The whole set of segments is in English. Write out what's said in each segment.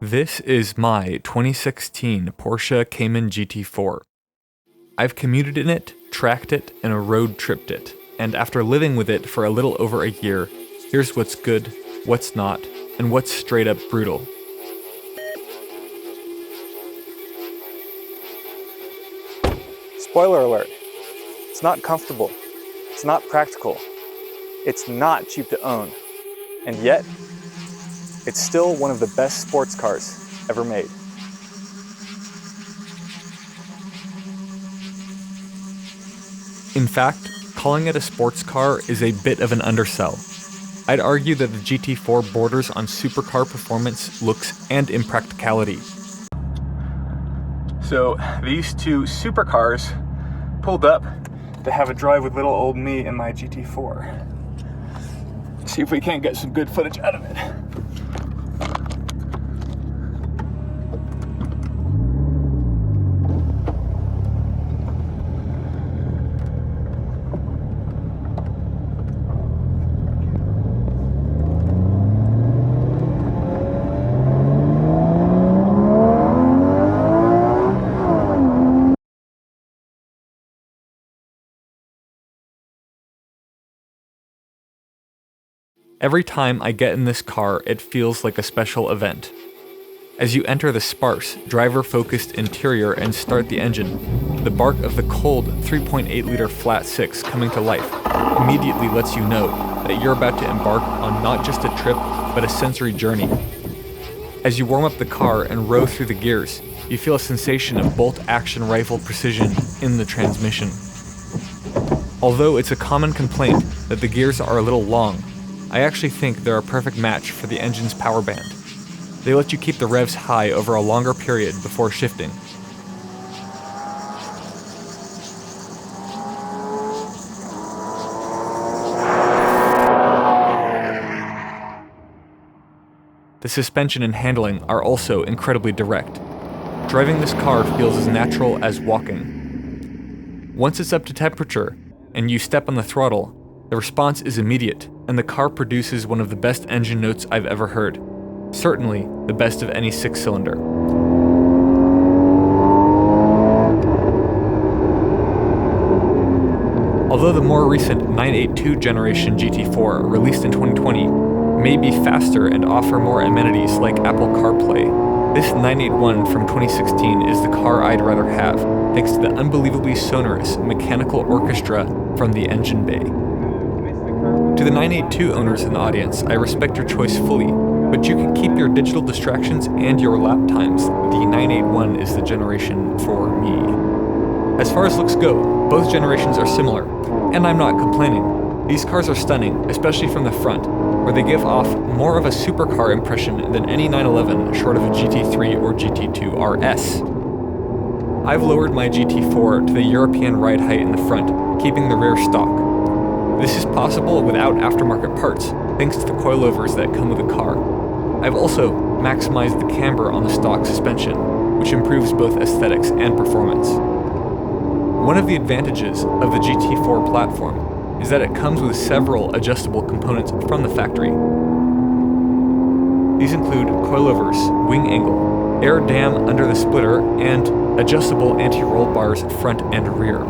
This is my 2016 Porsche Cayman GT4. I've commuted in it, tracked it, and road tripped it, and after living with it for a little over a year, here's what's good, what's not, and what's straight up brutal. Spoiler alert, it's not comfortable, it's not practical, it's not cheap to own, and yet, it's still one of the best sports cars ever made. In fact, calling it a sports car is a bit of an undersell. I'd argue that the GT4 borders on supercar performance, looks, and impracticality. So these two supercars pulled up to have a drive with little old me and my GT4. See if we can't get some good footage out of it. Every time I get in this car, it feels like a special event. As you enter the sparse, driver-focused interior and start the engine, the bark of the cold 3.8-liter flat six coming to life immediately lets you know that you're about to embark on not just a trip, but a sensory journey. As you warm up the car and row through the gears, you feel a sensation of bolt-action rifle precision in the transmission. Although it's a common complaint that the gears are a little long, I actually think they're a perfect match for the engine's power band. They let you keep the revs high over a longer period before shifting. The suspension and handling are also incredibly direct. Driving this car feels as natural as walking. Once it's up to temperature, and you step on the throttle, the response is immediate, and the car produces one of the best engine notes I've ever heard. Certainly, the best of any six-cylinder. Although the more recent 982 generation GT4, released in 2020, may be faster and offer more amenities like Apple CarPlay, this 981 from 2016 is the car I'd rather have, thanks to the unbelievably sonorous mechanical orchestra from the engine bay. To the 982 owners in the audience, I respect your choice fully, but you can keep your digital distractions and your lap times. The 981 is the generation for me. As far as looks go, both generations are similar, and I'm not complaining. These cars are stunning, especially from the front, where they give off more of a supercar impression than any 911 short of a GT3 or GT2 RS. I've lowered my GT4 to the European ride height in the front, keeping the rear stock. This is possible without aftermarket parts, thanks to the coilovers that come with the car. I've also maximized the camber on the stock suspension, which improves both aesthetics and performance. One of the advantages of the GT4 platform is that it comes with several adjustable components from the factory. These include coilovers, wing angle, air dam under the splitter, and adjustable anti-roll bars front and rear.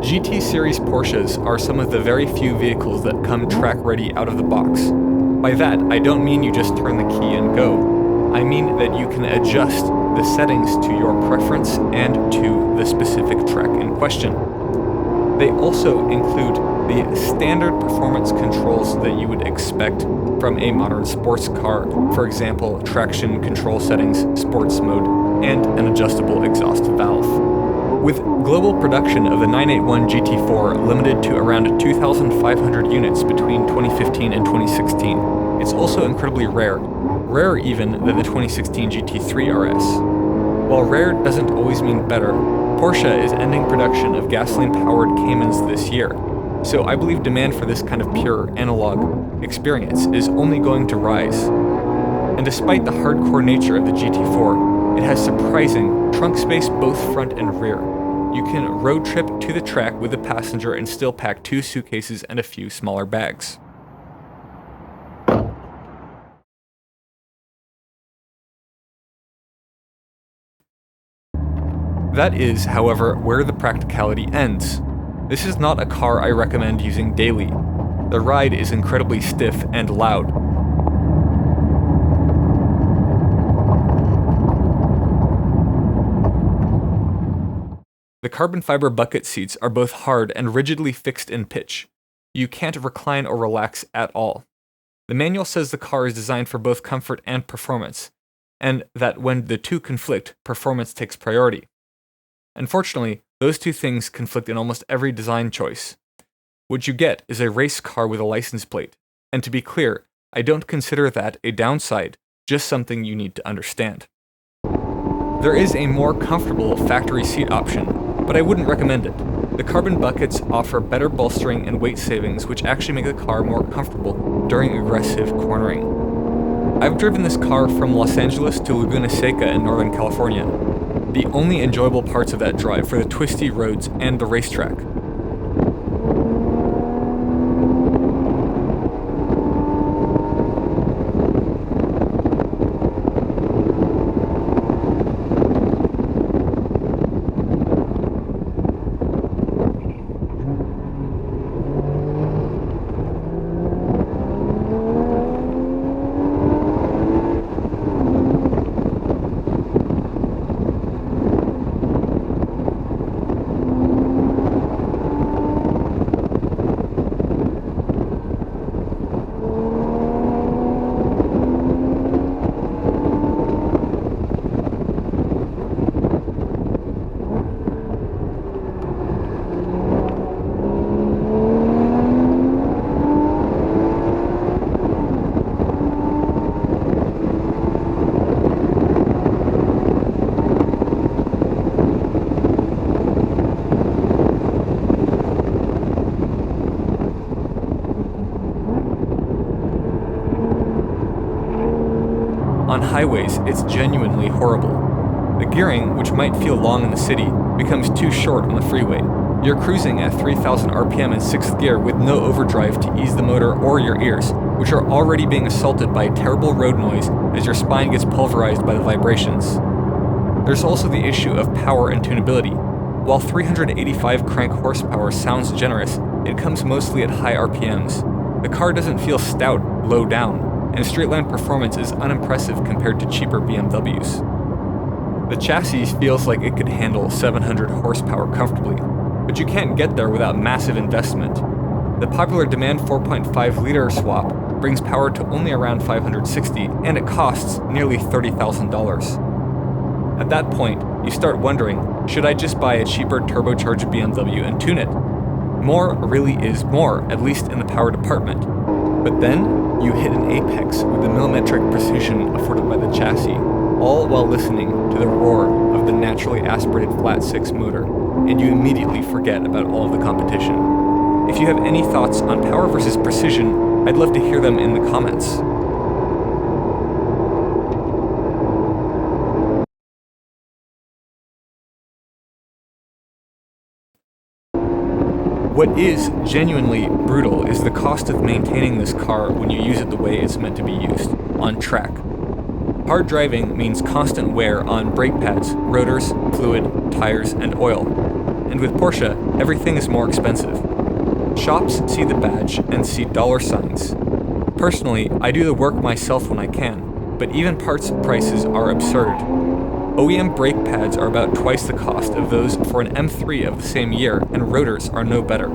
GT series Porsches are some of the very few vehicles that come track-ready out of the box. By that, I don't mean you just turn the key and go. I mean that you can adjust the settings to your preference and to the specific track in question. They also include the standard performance controls that you would expect from a modern sports car, for example, traction control settings, sports mode, and an adjustable exhaust valve. With global production of the 981 GT4 limited to around 2,500 units between 2015 and 2016, it's also incredibly rare, rarer even than the 2016 GT3 RS. While rare doesn't always mean better, Porsche is ending production of gasoline-powered Caymans this year, so I believe demand for this kind of pure analog experience is only going to rise. And despite the hardcore nature of the GT4, it has surprising trunk space both front and rear. You can road trip to the track with a passenger and still pack 2 suitcases and a few smaller bags. That is, however, where the practicality ends. This is not a car I recommend using daily. The ride is incredibly stiff and loud. The carbon fiber bucket seats are both hard and rigidly fixed in pitch. You can't recline or relax at all. The manual says the car is designed for both comfort and performance, and that when the two conflict, performance takes priority. Unfortunately, those two things conflict in almost every design choice. What you get is a race car with a license plate, and to be clear, I don't consider that a downside, just something you need to understand. There is a more comfortable factory seat option, but I wouldn't recommend it. The carbon buckets offer better bolstering and weight savings, which actually make the car more comfortable during aggressive cornering. I've driven this car from Los Angeles to Laguna Seca in Northern California. The only enjoyable parts of that drive were the twisty roads and the racetrack. On highways, it's genuinely horrible. The gearing, which might feel long in the city, becomes too short on the freeway. You're cruising at 3,000 RPM in 6th gear with no overdrive to ease the motor or your ears, which are already being assaulted by terrible road noise as your spine gets pulverized by the vibrations. There's also the issue of power and tunability. While 385 crank horsepower sounds generous, it comes mostly at high RPMs. The car doesn't feel stout, low down, and straight-line performance is unimpressive compared to cheaper BMWs. The chassis feels like it could handle 700 horsepower comfortably, but you can't get there without massive investment. The popular demand 4.5-liter swap brings power to only around 560, and it costs nearly $30,000. At that point, you start wondering, should I just buy a cheaper turbocharged BMW and tune it? More really is more, at least in the power department. But then, you hit an apex with the millimetric precision afforded by the chassis, all while listening to the roar of the naturally aspirated flat-six motor, and you immediately forget about all of the competition. If you have any thoughts on power versus precision, I'd love to hear them in the comments. What is genuinely brutal is the cost of maintaining this car when you use it the way it's meant to be used, on track. Hard driving means constant wear on brake pads, rotors, fluid, tires, and oil. And with Porsche, everything is more expensive. Shops see the badge and see dollar signs. Personally, I do the work myself when I can, but even parts prices are absurd. OEM brake pads are about twice the cost of those for an M3 of the same year, and rotors are no better.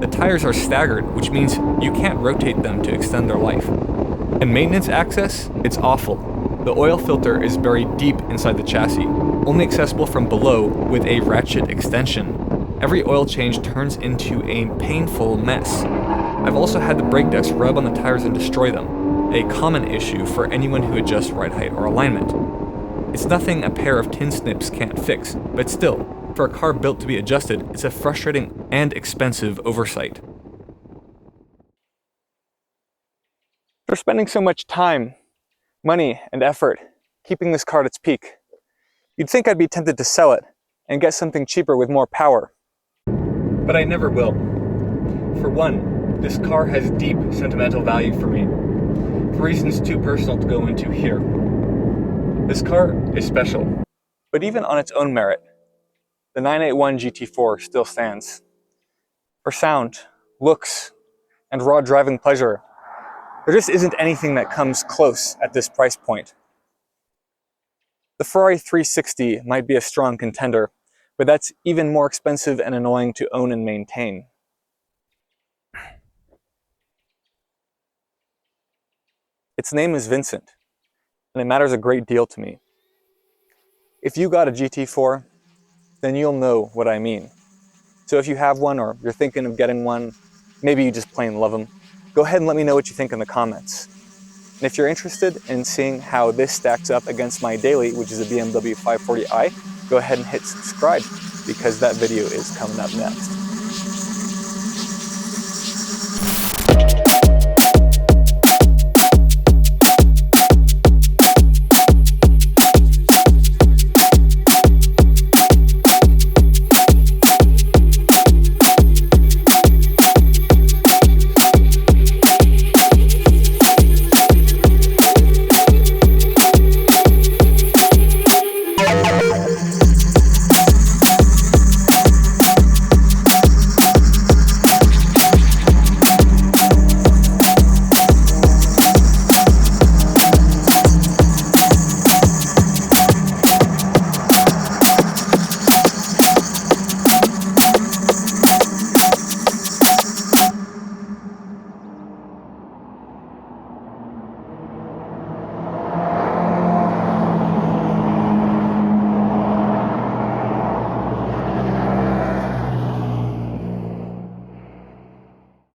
The tires are staggered, which means you can't rotate them to extend their life. And maintenance access? It's awful. The oil filter is buried deep inside the chassis, only accessible from below with a ratchet extension. Every oil change turns into a painful mess. I've also had the brake discs rub on the tires and destroy them, a common issue for anyone who adjusts ride height or alignment. It's nothing a pair of tin snips can't fix, but still, for a car built to be adjusted, it's a frustrating and expensive oversight. For spending so much time, money, and effort keeping this car at its peak, you'd think I'd be tempted to sell it and get something cheaper with more power. But I never will. For one, this car has deep sentimental value for me, for reasons too personal to go into here. This car is special, but even on its own merit, the 981 GT4 still stands. For sound, looks, and raw driving pleasure, there just isn't anything that comes close at this price point. The Ferrari 360 might be a strong contender, but that's even more expensive and annoying to own and maintain. Its name is Vincent, and it matters a great deal to me. If you got a GT4, then you'll know what I mean. So if you have one or you're thinking of getting one, maybe you just plain love them, go ahead and let me know what you think in the comments. And if you're interested in seeing how this stacks up against my daily, which is a BMW 540i, go ahead and hit subscribe because that video is coming up next.